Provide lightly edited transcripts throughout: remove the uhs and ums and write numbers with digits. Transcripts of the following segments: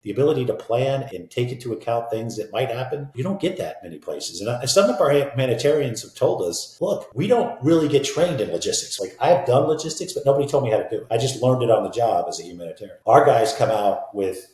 The ability to plan and take into account things that might happen, you don't get that many places. And some of our humanitarians have told us, look, we don't really get trained in logistics. Like, I have done logistics, but nobody told me how to do it. I just learned it on the job as a humanitarian. Our guys come out with,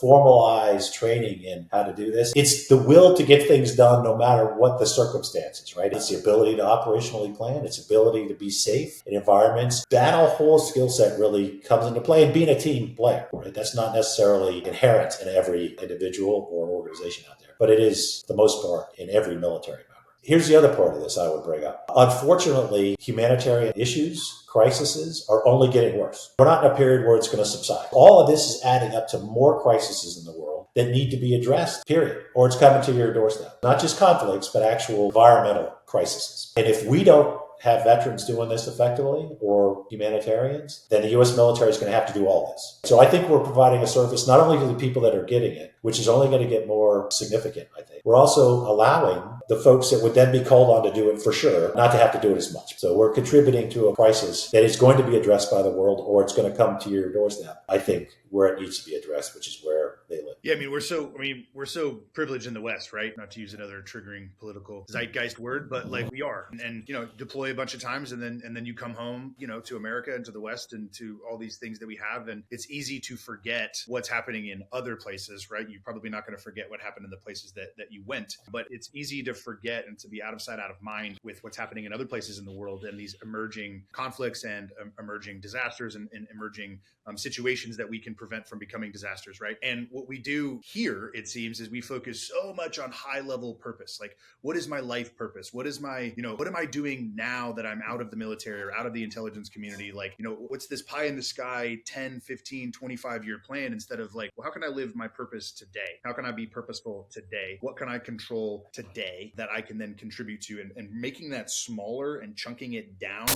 formalized training in how to do this. It's the will to get things done no matter what the circumstances, right? It's the ability to operationally plan. It's ability to be safe in environments. That whole skill set really comes into play, and being a team player, right? That's not necessarily inherent in every individual or organization out there, but it is the most part in every military member. Here's the other part of this I would bring up. Unfortunately, humanitarian issues, crises, are only getting worse. We're not in a period where it's going to subside. All of this is adding up to more crises in the world that need to be addressed, period. Or it's coming to your doorstep. Not just conflicts, but actual environmental crises. And if we don't have veterans doing this effectively or humanitarians, then the U.S. military is going to have to do all this. So I think we're providing a service not only to the people that are getting it, which is only going to get more significant, I think. We're also allowing the folks that would then be called on to do it for sure not to have to do it as much. So we're contributing to a crisis that is going to be addressed by the world, or it's going to come to your doorstep, I think, where it needs to be addressed, which is where they live. Yeah, we're so privileged in the West, right? Not to use another triggering political zeitgeist word, but like we are, and deploy a bunch of times, and then you come home, to America and to the West and to all these things that we have, and it's easy to forget what's happening in other places, right? You're probably not going to forget what happened in the places that you went, but it's easy to forget and to be out of sight, out of mind with what's happening in other places in the world and these emerging conflicts and emerging disasters and emerging situations that we can prevent from becoming disasters, right? And what we do here, it seems, is we focus so much on high level purpose. Like, what is my life purpose? What is my, what am I doing now that I'm out of the military or out of the intelligence community? Like, what's this pie in the sky 10, 15, 25-year plan, instead of like, well, how can I live my purpose today? How can I be purposeful today? What can I control today that I can then contribute to? And making that smaller and chunking it down.